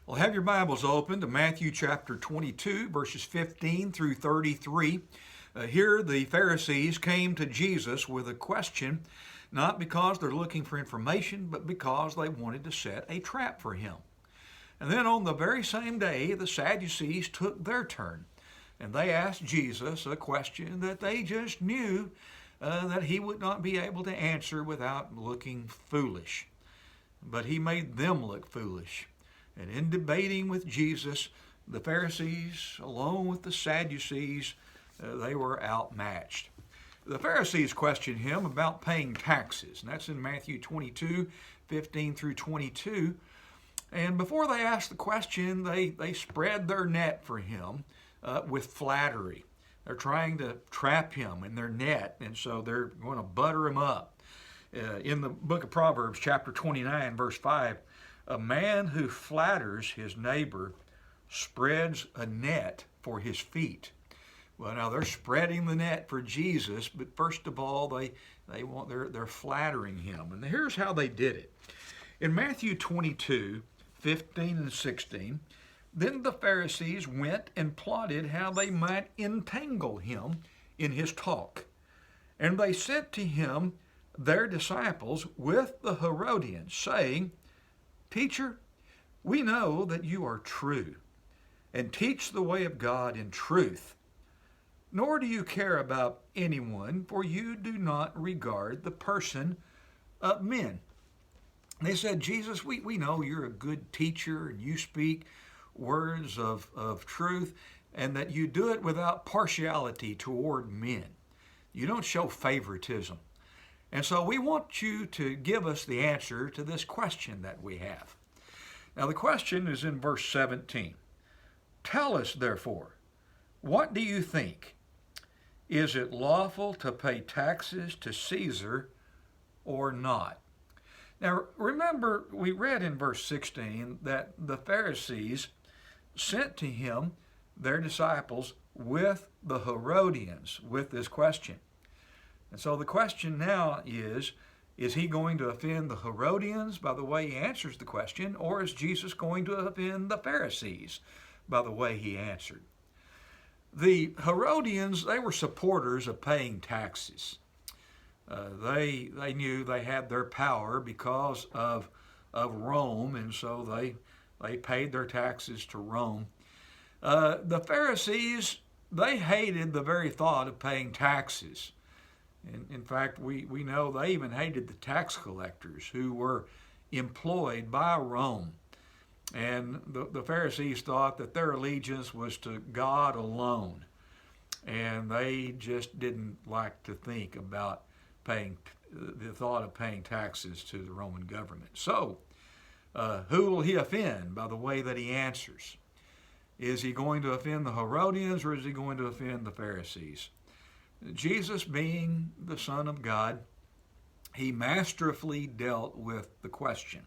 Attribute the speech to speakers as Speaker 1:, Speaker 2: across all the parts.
Speaker 1: Well, have your Bibles open to Matthew chapter 22, verses 15 through 33. Here, the Pharisees came to Jesus with a question, not because they're looking for information, but because they wanted to set a trap for him. And then on the very same day, the Sadducees took their turn, and they asked Jesus a question that they just knew that he would not be able to answer without looking foolish. But he made them look foolish. And in debating with Jesus, the Pharisees, along with the Sadducees, they were outmatched. The Pharisees questioned him about paying taxes, and that's in Matthew 22, 15 through 22. And before they asked the question, they spread their net for him with flattery. They're trying to trap him in their net, and so they're going to butter him up. In the book of Proverbs, chapter 29, verse 5, a man who flatters his neighbor spreads a net for his feet. Well, now they're spreading the net for Jesus, but first of all, they're flattering him. And here's how they did it. In Matthew 22, 15 and 16, then the Pharisees went and plotted how they might entangle him in his talk. And they sent to him their disciples with the Herodians, saying, Teacher, we know that you are true and teach the way of God in truth, nor do you care about anyone, for you do not regard the person of men. They said, Jesus, we know you're a good teacher and you speak words of truth and that you do it without partiality toward men. You don't show favoritism. And so we want you to give us the answer to this question that we have. Now the question is in verse 17. Tell us, therefore, what do you think? Is it lawful to pay taxes to Caesar or not? Now remember, we read in verse 16 that the Pharisees sent to him their disciples with the Herodians with this question. And so the question now is he going to offend the Herodians by the way he answers the question, or is Jesus going to offend the Pharisees by the way he answered? The Herodians, they were supporters of paying taxes. They knew they had their power because of Rome, and so they paid their taxes to Rome. The Pharisees, they hated the very thought of paying taxes. In fact, we know they even hated the tax collectors who were employed by Rome. And the Pharisees thought that their allegiance was to God alone. And they just didn't like to think about the thought of paying taxes to the Roman government. So, who will he offend by the way that he answers? Is he going to offend the Herodians or is he going to offend the Pharisees? Jesus, being the Son of God, he masterfully dealt with the question.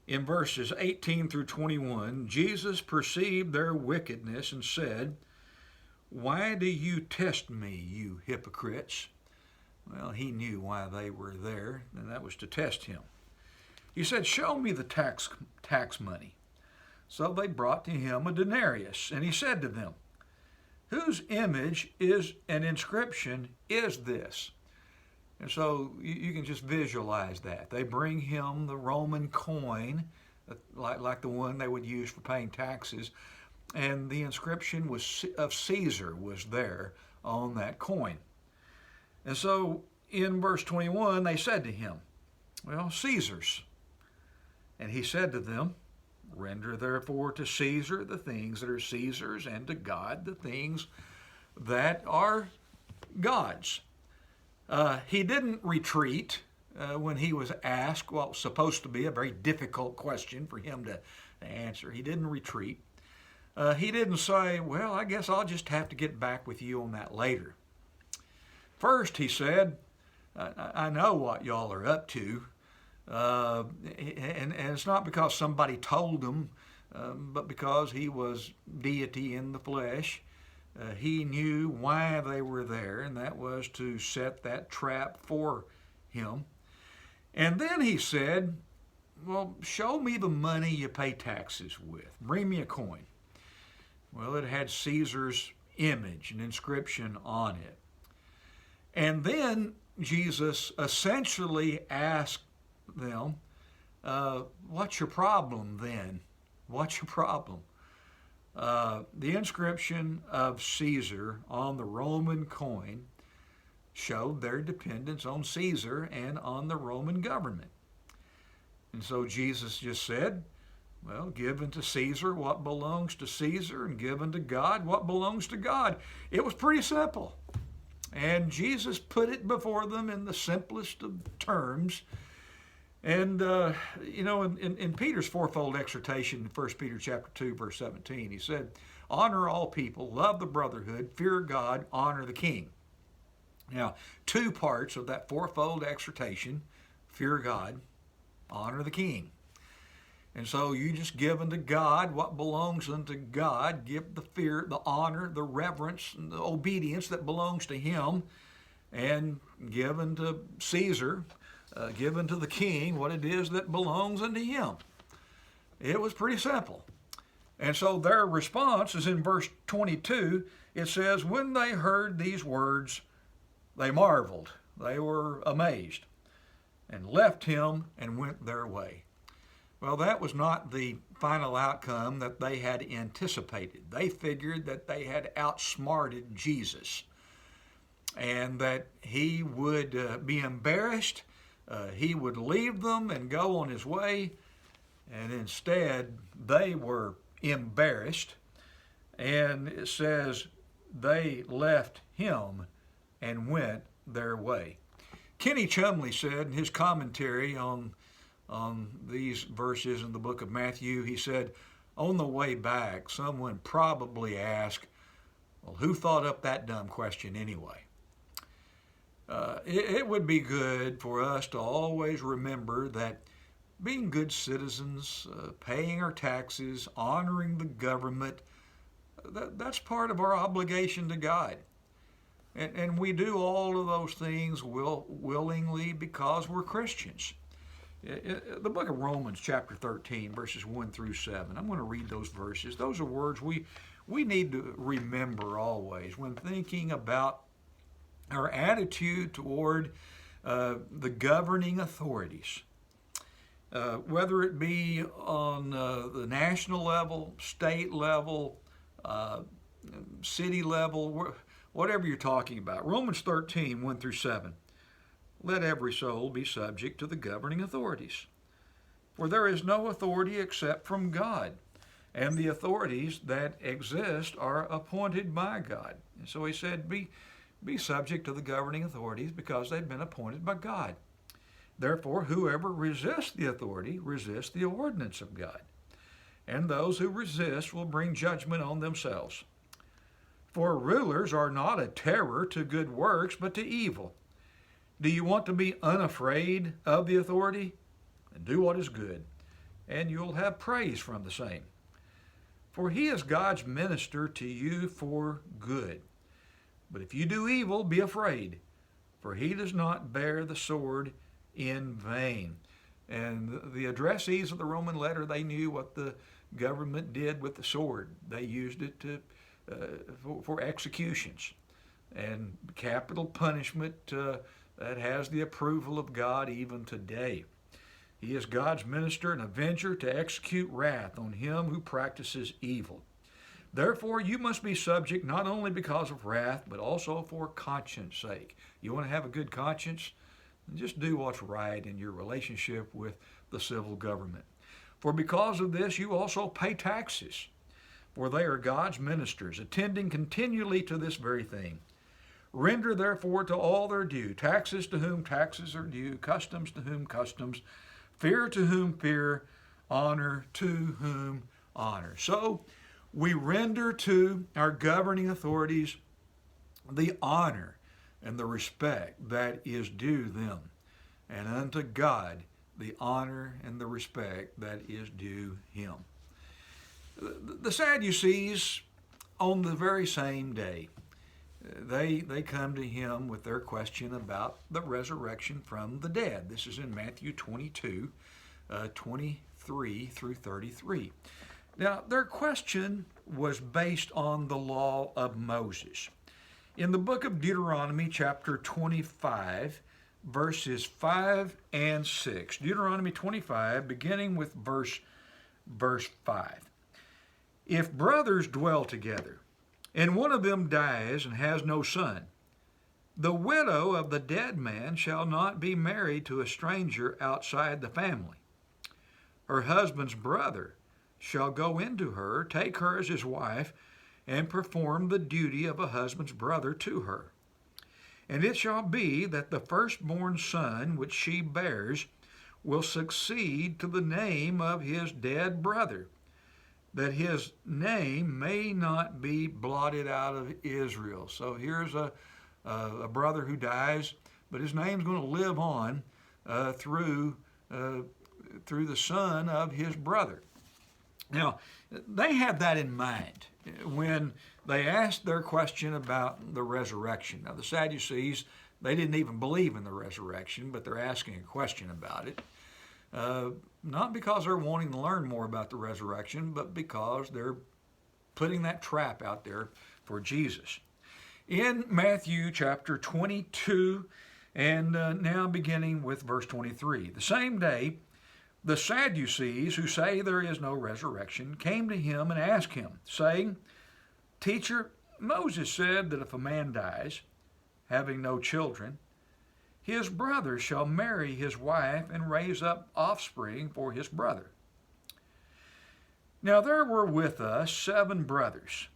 Speaker 1: In verses 18 through 21, Jesus perceived their wickedness and said, Why do you test me, you hypocrites? Well, he knew why they were there, and that was to test him. He said, Show me the tax money. So they brought to him a denarius, and he said to them, Whose image is an inscription is this? And so you can just visualize that. They bring him the Roman coin, like the one they would use for paying taxes, and the inscription of Caesar was there on that coin. And so in verse 21, they said to him, Well, Caesar's. And he said to them, Render therefore to Caesar the things that are Caesar's, and to God the things that are God's. He didn't retreat when he was asked what was supposed to be a very difficult question for him to answer. He didn't retreat. He didn't say, Well, I guess I'll just have to get back with you on that later. First, he said, I know what y'all are up to. And it's not because somebody told him, but because he was deity in the flesh. He knew why they were there, and that was to set that trap for him. And then he said, well, show me the money you pay taxes with. Bring me a coin. Well, it had Caesar's image, an inscription on it. And then Jesus essentially asked them, what's your problem then? What's your problem? The inscription of Caesar on the Roman coin showed their dependence on Caesar and on the Roman government. And so Jesus just said, well, give unto Caesar what belongs to Caesar, and give unto God what belongs to God. It was pretty simple. And Jesus put it before them in the simplest of terms. And, in Peter's fourfold exhortation in 1 Peter chapter 2, verse 17, he said, honor all people, love the brotherhood, fear God, honor the king. Now, two parts of that fourfold exhortation: fear God, honor the king. And so you just give unto God what belongs unto God. Give the fear, the honor, the reverence, and the obedience that belongs to him. And give unto Caesar, give unto the king what it is that belongs unto him. It was pretty simple. And so their response is in verse 22. It says, when they heard these words, they marveled. They were amazed, and left him and went their way. Well, that was not the final outcome that they had anticipated. They figured that they had outsmarted Jesus and that he would be embarrassed. He would leave them and go on his way. And instead, they were embarrassed. And it says they left him and went their way. Kenny Chumley said in his commentary on these verses in the book of Matthew, he said, on the way back, someone probably asked, well, who thought up that dumb question anyway? It would be good for us to always remember that being good citizens, paying our taxes, honoring the government, that's part of our obligation to God. And we do all of those things willingly because we're Christians. The book of Romans chapter 13, verses 1 through 7. I'm going to read those verses. Those are words we need to remember always when thinking about our attitude toward the governing authorities. Whether it be on the national level, state level, city level, whatever you're talking about. Romans 13, 1 through 7. Let every soul be subject to the governing authorities. For there is no authority except from God, and the authorities that exist are appointed by God. And so he said, be subject to the governing authorities because they've been appointed by God. Therefore, whoever resists the authority resists the ordinance of God. And those who resist will bring judgment on themselves. For rulers are not a terror to good works, but to evil. Do you want to be unafraid of the authority? Then do what is good, and you'll have praise from the same. For he is God's minister to you for good. But if you do evil, be afraid, for he does not bear the sword in vain. And the addressees of the Roman letter, they knew what the government did with the sword. They used it for executions and capital punishment that has the approval of God even today. He is God's minister and avenger to execute wrath on him who practices evil. Therefore, you must be subject not only because of wrath, but also for conscience sake. You want to have a good conscience? Just do what's right in your relationship with the civil government. For because of this, you also pay taxes, for they are God's ministers, attending continually to this very thing. Render therefore to all their due, taxes to whom taxes are due, customs to whom customs, fear to whom fear, honor to whom honor. So we render to our governing authorities the honor and the respect that is due them, and unto God the honor and the respect that is due him. The Sadducees, on the very same day, they come to him with their question about the resurrection from the dead. This is in Matthew 22, 23 through 33. Now, their question was based on the law of Moses. In the book of Deuteronomy, chapter 25, verses 5 and 6. Deuteronomy 25, beginning with verse 5. If brothers dwell together, and one of them dies and has no son, the widow of the dead man shall not be married to a stranger outside the family. Her husband's brother shall go into her, take her as his wife, and perform the duty of a husband's brother to her. And it shall be that the firstborn son which she bears will succeed to the name of his dead brother, that his name may not be blotted out of Israel. So here's a brother who dies, but his name's going to live on through the son of his brother. Now, they had that in mind when they asked their question about the resurrection. Now, the Sadducees, they didn't even believe in the resurrection, but they're asking a question about it. Not because they're wanting to learn more about the resurrection, but because they're putting that trap out there for Jesus. In Matthew chapter 22, and now beginning with verse 23, the same day, the Sadducees, who say there is no resurrection, came to him and asked him, saying, Teacher, Moses said that if a man dies, having no children, his brother shall marry his wife and raise up offspring for his brother. Now there were with us 7 brothers.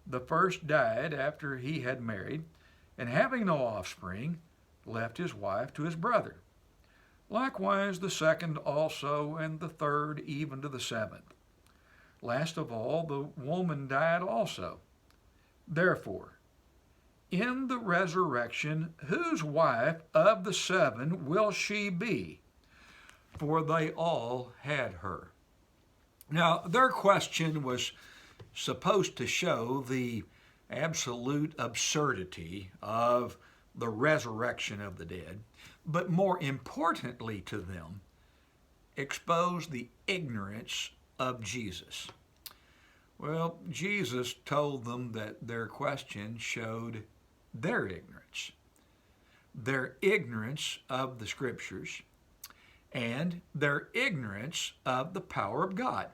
Speaker 1: The first died after he had married, and having no offspring, left his wife to his brother. Likewise the second also, and the third even to the 7th. Last of all, the woman died also. Therefore, in the resurrection, whose wife of the 7 will she be? For they all had her. Now, their question was supposed to show the absolute absurdity of the resurrection of the dead, but more importantly to them, expose the ignorance of Jesus. Well, Jesus told them that their question showed their ignorance of the Scriptures, and their ignorance of the power of God.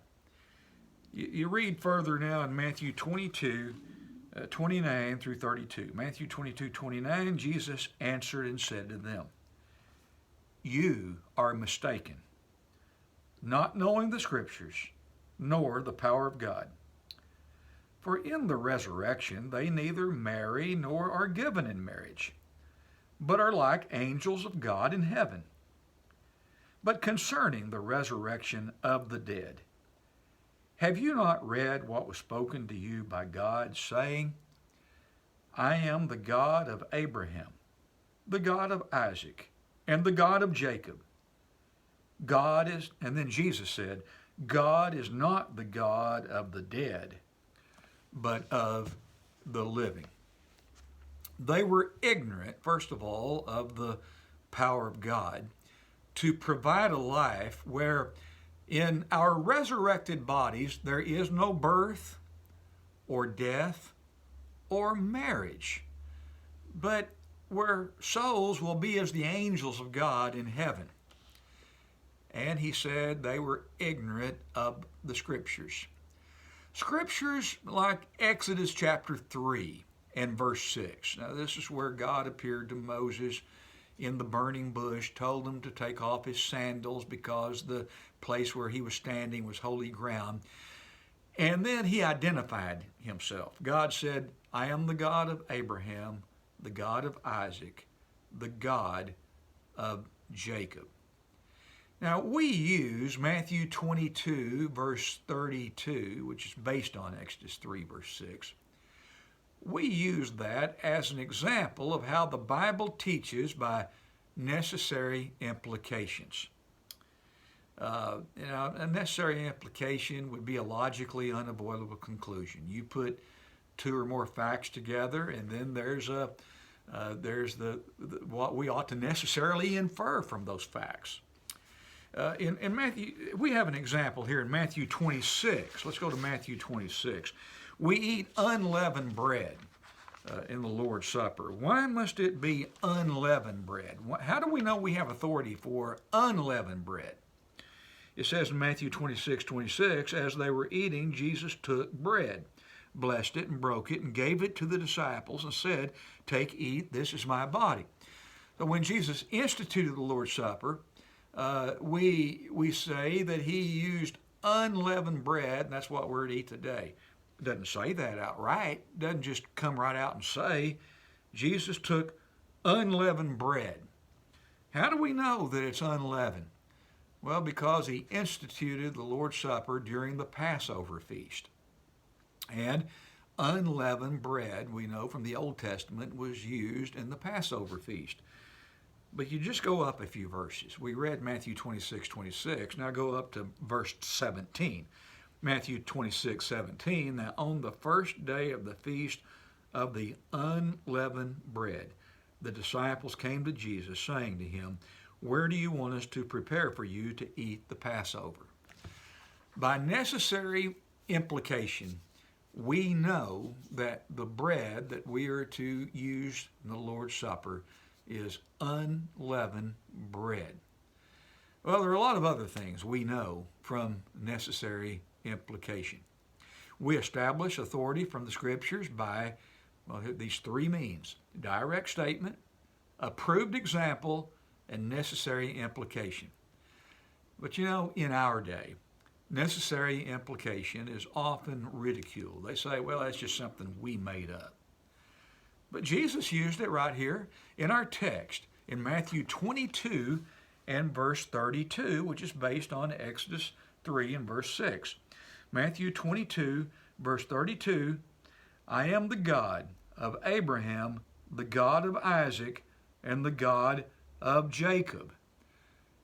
Speaker 1: You read further now in Matthew 22, 29 through 32. Matthew 22, 29, Jesus answered and said to them, You are mistaken, not knowing the Scriptures, nor the power of God. For in the resurrection they neither marry nor are given in marriage, but are like angels of God in heaven. But concerning the resurrection of the dead, have you not read what was spoken to you by God, saying, I am the God of Abraham, the God of Isaac, and the God of Jacob? And then Jesus said, God is not the God of the dead, but of the living. They were ignorant, first of all, of the power of God to provide a life where in our resurrected bodies there is no birth or death or marriage, but where souls will be as the angels of God in heaven. And he said they were ignorant of the Scriptures. Scriptures like Exodus chapter 3 and verse 6. Now this is where God appeared to Moses in the burning bush, told him to take off his sandals because the place where he was standing was holy ground. And then he identified himself. God said, I am the God of Abraham, the God of Isaac, the God of Jacob. Now, we use Matthew 22, verse 32, which is based on Exodus 3, verse 6. We use that as an example of how the Bible teaches by necessary implications. A necessary implication would be a logically unavoidable conclusion. You put 2 or more facts together, and then there's what we ought to necessarily infer from those facts. In Matthew, we have an example here in Matthew 26. Let's go to Matthew 26. We eat unleavened bread in the Lord's Supper. Why must it be unleavened bread? How do we know we have authority for unleavened bread? It says in Matthew 26:26, as they were eating, Jesus took bread, blessed it, and broke it, and gave it to the disciples, and said, take, eat, this is my body. So when Jesus instituted the Lord's Supper, we say that he used unleavened bread, and that's what we're to eat today. It doesn't say that outright. It doesn't just come right out and say. Jesus took unleavened bread. How do we know that it's unleavened? Well, because he instituted the Lord's Supper during the Passover feast. And unleavened bread, we know from the Old Testament, was used in the Passover feast. But you just go up a few verses. We read Matthew 26:26. Now go up to verse 17. Matthew 26:17. Now on the first day of the feast of the unleavened bread, the disciples came to Jesus, saying to him, where do you want us to prepare for you to eat the Passover? By necessary implication, we know that the bread that we are to use in the Lord's Supper is unleavened bread. Well, there are a lot of other things we know from necessary implication. We establish authority from the Scriptures by these three means: direct statement, approved example, and necessary implication. But you know, in our day, necessary implication is often ridiculed. They say, well, that's just something we made up. But Jesus used it right here in our text in Matthew 22 and verse 32, which is based on Exodus 3 and verse 6. Matthew 22, verse 32, I am the God of Abraham, the God of Isaac, and the God of Jacob.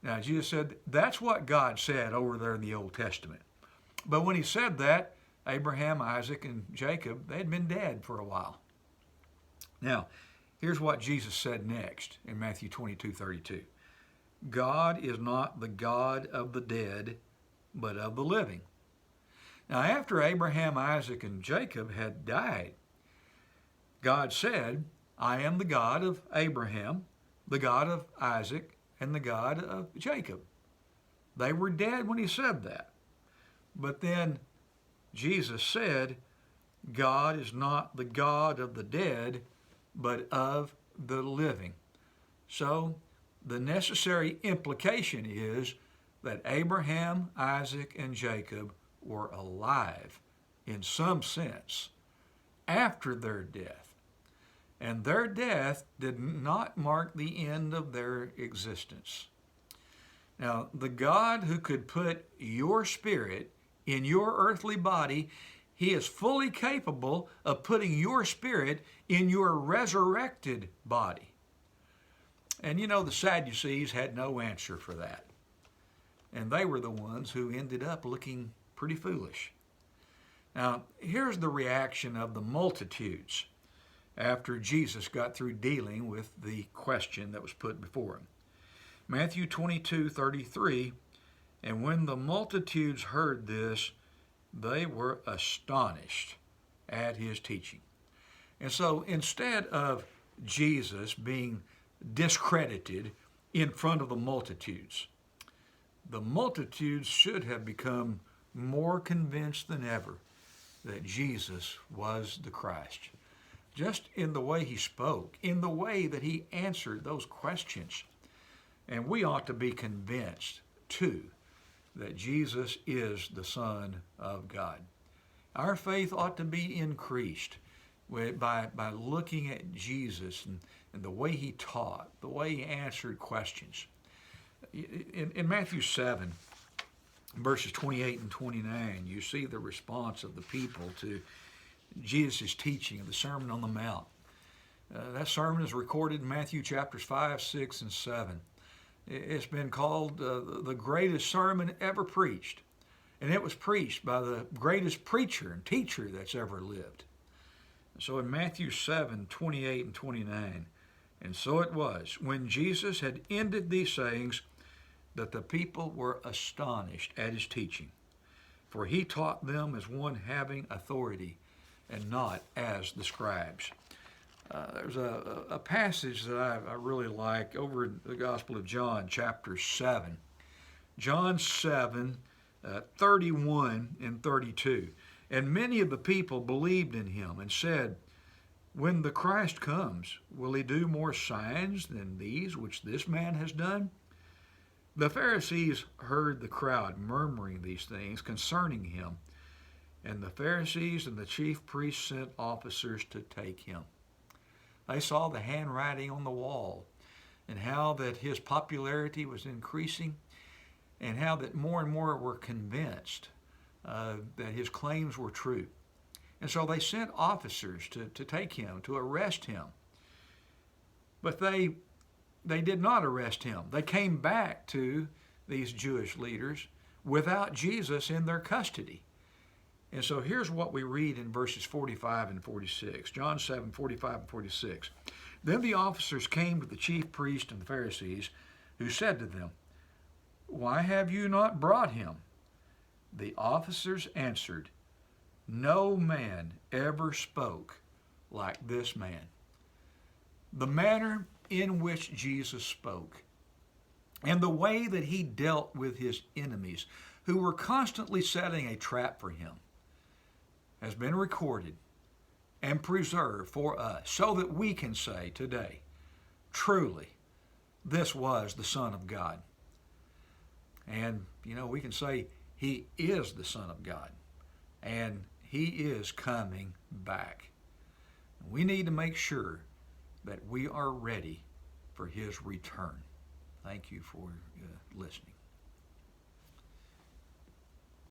Speaker 1: Now, Jesus said that's what God said over there in the Old Testament. But when he said that, Abraham, Isaac, and Jacob, they had been dead for a while. Now, here's what Jesus said next in Matthew 22:32. God is not the God of the dead, but of the living. Now, after Abraham, Isaac, and Jacob had died, God said, I am the God of Abraham, the God of Isaac, and the God of Jacob. They were dead when he said that. But then Jesus said, God is not the God of the dead, but of the living. So the necessary implication is that Abraham, Isaac, and Jacob were alive in some sense after their death. And their death did not mark the end of their existence. Now, the God who could put your spirit in your earthly body, he is fully capable of putting your spirit in your resurrected body. And you know, the Sadducees had no answer for that. And they were the ones who ended up looking pretty foolish. Now, here's the reaction of the multitudes after Jesus got through dealing with the question that was put before him. Matthew 22:33, and when the multitudes heard this, they were astonished at his teaching. And so instead of Jesus being discredited in front of the multitudes should have become more convinced than ever that Jesus was the Christ. Just in the way he spoke, in the way that he answered those questions. And we ought to be convinced, too, that Jesus is the Son of God. Our faith ought to be increased by looking at Jesus and the way he taught, the way he answered questions. In Matthew 7, verses 28 and 29, you see the response of the people to Jesus' teaching of the Sermon on the Mount. That sermon is recorded in Matthew chapters 5, 6, and 7. It's been called the greatest sermon ever preached. And it was preached by the greatest preacher and teacher that's ever lived. So in Matthew 7, 28 and 29, and so it was, when Jesus had ended these sayings, that the people were astonished at his teaching, for he taught them as one having authority and not as the scribes. There's a passage that I really like over in the Gospel of John, chapter 7. John 7, 31 and 32. And many of the people believed in him and said, when the Christ comes, will he do more signs than these which this man has done? The Pharisees heard the crowd murmuring these things concerning him, and the Pharisees and the chief priests sent officers to take him. They saw the handwriting on the wall and how that his popularity was increasing and how that more and more were convinced that his claims were true. And so they sent officers to take him, to arrest him. But they did not arrest him. They came back to these Jewish leaders without Jesus in their custody. And so here's what we read in verses 45 and 46. John 7, 45 and 46. Then the officers came to the chief priests and the Pharisees, who said to them, why have you not brought him? The officers answered, no man ever spoke like this man. The manner in which Jesus spoke and the way that he dealt with his enemies, who were constantly setting a trap for him, has been recorded and preserved for us so that we can say today, truly, this was the Son of God. And, we can say he is the Son of God, and he is coming back. We need to make sure that we are ready for his return. Thank you for listening.